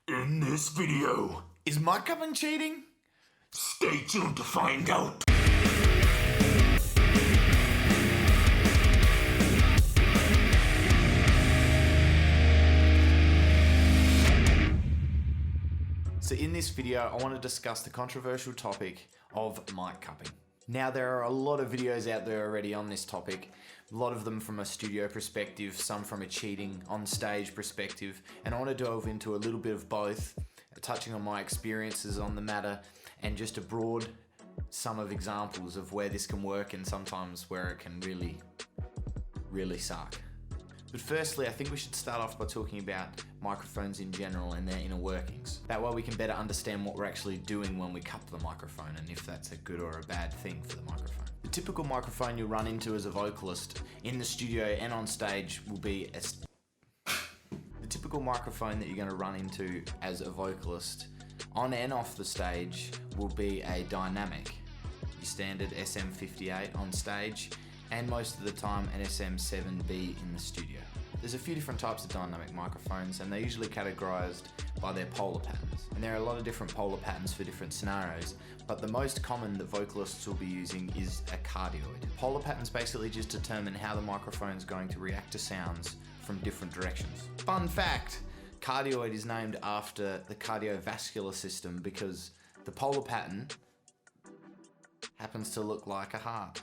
In this video, Is mic cupping cheating? stay tuned to find out. So in this video, I want to discuss the controversial topic of mic cupping. Now, there are a lot of videos out there already on this topic, a lot of them from a studio perspective, some from a cheating on stage perspective, and I want to delve into a little bit of both, touching on my experiences on the matter and just a broad sum of examples of where this can work and sometimes where it can really suck. But firstly, I think we should start off by talking about microphones in general and their inner workings. That way we can better understand what we're actually doing when we cup the microphone and if that's a good or a bad thing for the microphone. The typical microphone you'll run into as a vocalist in the studio and on stage will be the typical microphone that you're going to run into as a vocalist on and off the stage will be a dynamic. Your standard SM58 on stage, and most of the time an SM7B in the studio. There's a few different types of dynamic microphones and they're usually categorized by their polar patterns. And there are a lot of different polar patterns for different scenarios, but the most common that vocalists will be using is a cardioid. Polar patterns basically just determine how the microphone is going to react to sounds from different directions. Fun fact, cardioid is named after the cardiovascular system because the polar pattern happens to look like a heart.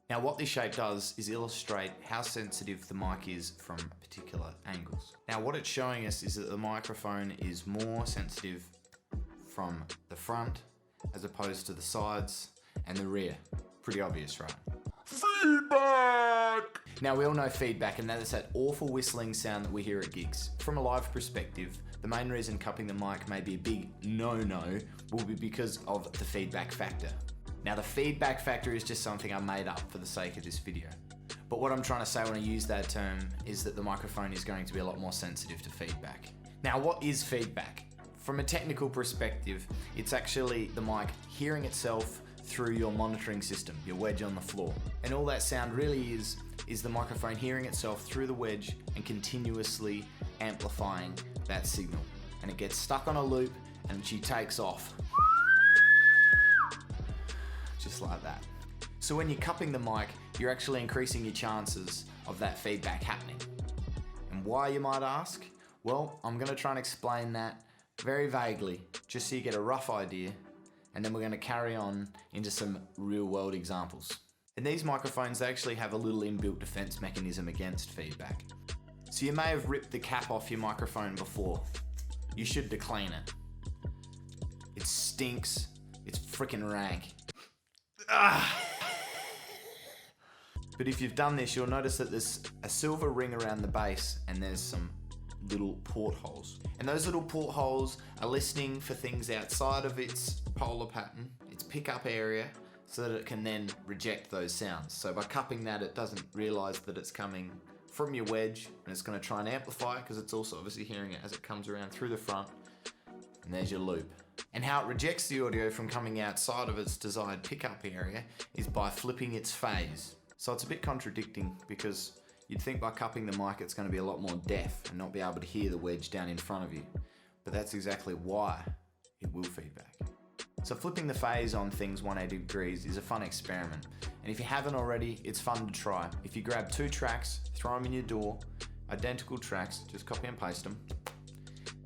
Now, what this shape does is illustrate how sensitive the mic is from particular angles. Now, what it's showing us is that the microphone is more sensitive from the front as opposed to the sides and the rear. Pretty obvious, right? Feedback! Now, we all know feedback, and that is that awful whistling sound that we hear at gigs. From a live perspective, the main reason cupping the mic may be a big no-no will be because of the feedback factor. Now, the feedback factor is just something I made up for the sake of this video. But what I'm trying to say when I use that term is that the microphone is going to be a lot more sensitive to feedback. Now, what is feedback? From a technical perspective, it's actually the mic hearing itself through your monitoring system, your wedge on the floor. And all that sound really is the microphone hearing itself through the wedge and continuously amplifying that signal. And it gets stuck on a loop and she takes off. Just like that. So when you're cupping the mic, you're actually increasing your chances of that feedback happening. And why, you might ask? Well, I'm going to try and explain that very vaguely, just so you get a rough idea, and then we're going to carry on into some real world examples. And these microphones, they actually have a little inbuilt defense mechanism against feedback. So you may have ripped the cap off your microphone before. You should declean it. It stinks. It's freaking rank. But if you've done this, you'll notice that there's a silver ring around the base and there's some little portholes. And those little portholes are listening for things outside of its polar pattern, its pickup area, so that it can then reject those sounds. So by cupping that, it doesn't realize that it's coming from your wedge and it's going to try and amplify it because it's also obviously hearing it as it comes around through the front. And there's your loop. And how it rejects the audio from coming outside of its desired pickup area is by flipping its phase. So it's a bit contradicting because you'd think by cupping the mic it's going to be a lot more deaf and not be able to hear the wedge down in front of you. But that's exactly why it will feedback. So flipping the phase on things 180 degrees is a fun experiment. And if you haven't already, it's fun to try. If you grab two tracks, throw them in your DAW, identical tracks, just copy and paste them.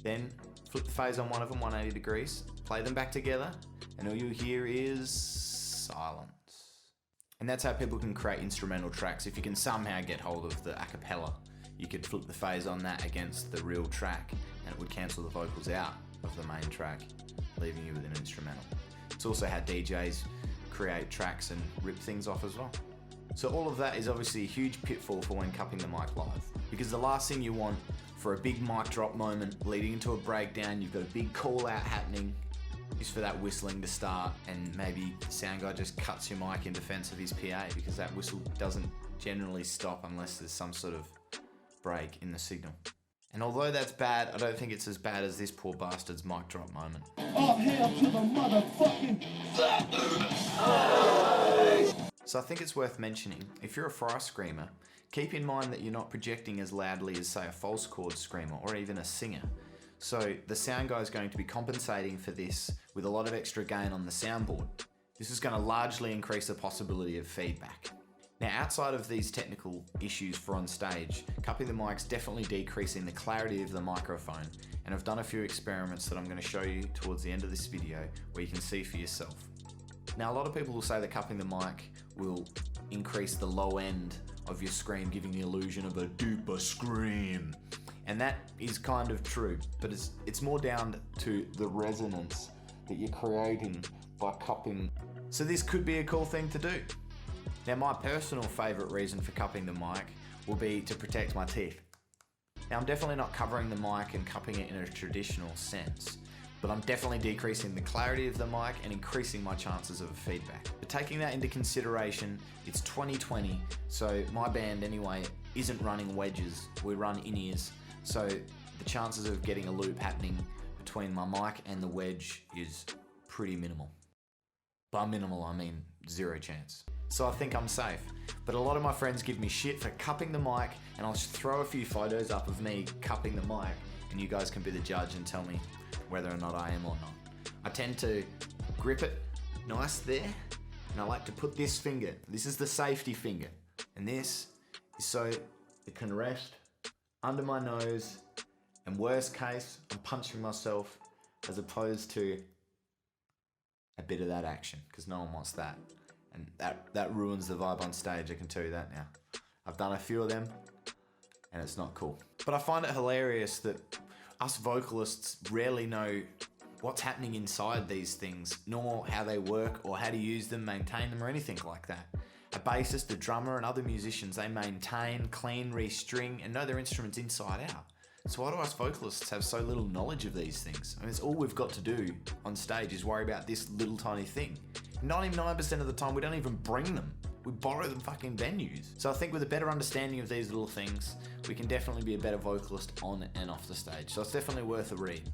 Then flip the phase on one of them 180 degrees, play them back together, and all you hear is silence. And that's how people can create instrumental tracks. If you can somehow get hold of the acapella, you could flip the phase on that against the real track, and it would cancel the vocals out of the main track, leaving you with an instrumental. It's also how DJs create tracks and rip things off as well. So all of that is obviously a huge pitfall for when cupping the mic live, because the last thing you want for a big mic drop moment leading into a breakdown, you've got a big call out happening, is for that whistling to start and maybe the sound guy just cuts your mic in defense of his PA because that whistle doesn't generally stop unless there's some sort of break in the signal. And although that's bad, I don't think it's as bad as this poor bastard's mic drop moment. All hail to the motherfucking So I think it's worth mentioning, if you're a fry screamer, keep in mind that you're not projecting as loudly as, say, a false chord screamer or even a singer. So the sound guy is going to be compensating for this with a lot of extra gain on the soundboard. This is going to largely increase the possibility of feedback. Now, outside of these technical issues for on stage, cupping the mic's definitely decreasing the clarity of the microphone, and I've done a few experiments that I'm going to show you towards the end of this video where you can see for yourself. Now, a lot of people will say that cupping the mic will increase the low end of your scream, giving the illusion of a deeper scream. And that is kind of true, but it's more down to the resonance that you're creating by cupping. So this could be a cool thing to do. Now, my personal favourite reason for cupping the mic will be to protect my teeth. Now, I'm definitely not covering the mic and cupping it in a traditional sense, but I'm definitely decreasing the clarity of the mic and increasing my chances of feedback. But taking that into consideration, it's 2020, so my band anyway isn't running wedges, we run in-ears, so the chances of getting a loop happening between my mic and the wedge is pretty minimal. By minimal, I mean 0 chance. So I think I'm safe. But a lot of my friends give me shit for cupping the mic, and I'll just throw a few photos up of me cupping the mic, and you guys can be the judge and tell me whether or not I am or not. I tend to grip it nice there, and I like to put this finger, this is the safety finger, and this is so it can rest under my nose, and worst case, I'm punching myself as opposed to a bit of that action, because no one wants that. And that ruins the vibe on stage, I can tell you that now. I've done a few of them, and it's not cool. But I find it hilarious that us vocalists rarely know what's happening inside these things, nor how they work, or how to use them, maintain them, or anything like that. A bassist, a drummer, and other musicians, they maintain, clean, restring, and know their instruments inside out. So why do us vocalists have so little knowledge of these things? I mean, it's all we've got to do on stage is worry about this little tiny thing. 99% of the time, we don't even bring them. We borrow them fucking venues. So I think with a better understanding of these little things, we can definitely be a better vocalist on and off the stage. So it's definitely worth a read.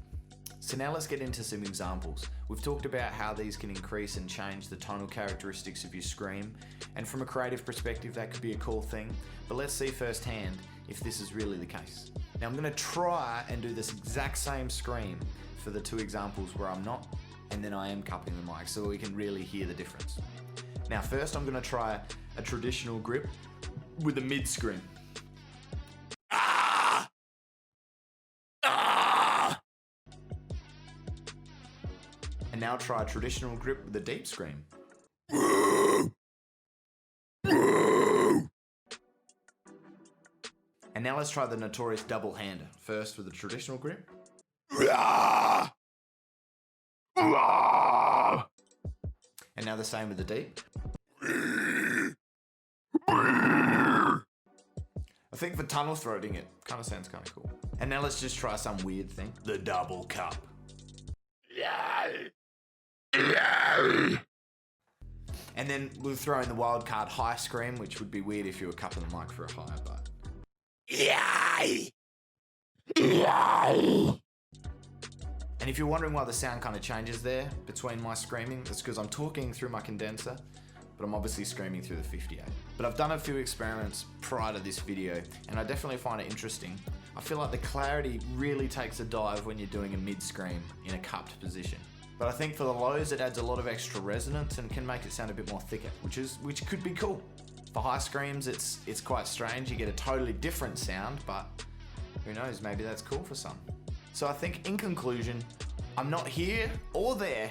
So now let's get into some examples. We've talked about how these can increase and change the tonal characteristics of your scream. And from a creative perspective, that could be a cool thing. But let's see firsthand if this is really the case. Now I'm gonna try and do this exact same scream for the 2 examples where I'm not, and then I am cupping the mic so we can really hear the difference. Now first I'm gonna try a traditional grip with a mid scream. Ah! Ah! And now try a traditional grip with a deep scream. And now let's try the notorious double hander. First with a traditional grip. And now the same with the deep. I think for tunnel throating it kind of sounds kind of cool. And now let's just try some weird thing. The double cup. And then we'll throw in the wild card high scream, which would be weird if you were cupping the mic for a high, but. And if you're wondering why the sound kind of changes there between my screaming, it's because I'm talking through my condenser, but I'm obviously screaming through the 58. But I've done a few experiments prior to this video, and I definitely find it interesting. I feel like the clarity really takes a dive when you're doing a mid scream in a cupped position. But I think for the lows, it adds a lot of extra resonance and can make it sound a bit more thicker, which could be cool. For high screams, it's quite strange. You get a totally different sound, but who knows, maybe that's cool for some. So I think in conclusion, I'm not here or there.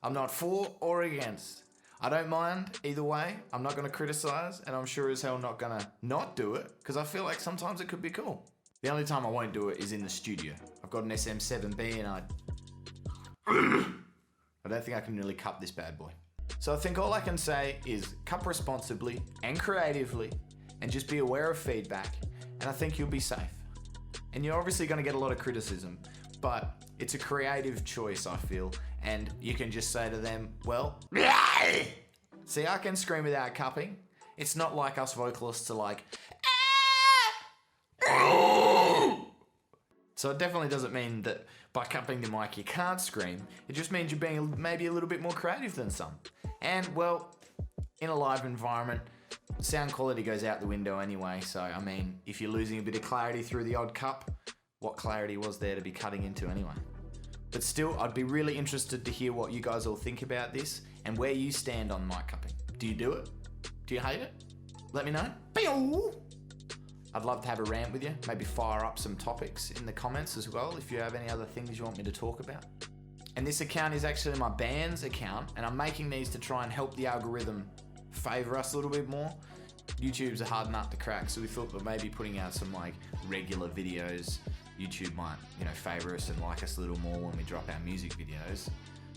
I'm not for or against. I don't mind either way. I'm not gonna criticize, and I'm sure as hell not gonna not do it, because I feel like sometimes it could be cool. The only time I won't do it is in the studio. I've got an SM7B and I don't think I can really cup this bad boy. So I think all I can say is cup responsibly and creatively, and just be aware of feedback, and I think you'll be safe. And you're obviously going to get a lot of criticism, but it's a creative choice, I feel, and you can just say to them, well, see, I can scream without cupping. It's not like us vocalists are like, so it definitely doesn't mean that by cupping the mic you can't scream. It just means you're being maybe a little bit more creative than some. And well, in a live environment, sound quality goes out the window anyway. So I mean, if you're losing a bit of clarity through the odd cup, what clarity was there to be cutting into anyway. But still, I'd be really interested to hear what you guys all think about this and where you stand on mic cupping. Do you do it? Do you hate it? Let me know. I'd love to have a rant with you. Maybe fire up some topics in the comments as well if you have any other things you want me to talk about. And this account is actually my band's account, and I'm making these to try and help the algorithm favor us a little bit more. YouTube's a hard nut to crack, so we thought that maybe putting out some like regular videos, YouTube might, favor us and like us a little more when we drop our music videos.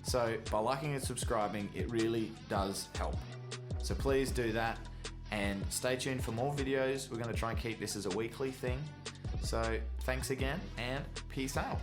So by liking and subscribing, it really does help. So please do that, and stay tuned for more videos. We're going to try and keep this as a weekly thing. So thanks again, and peace out.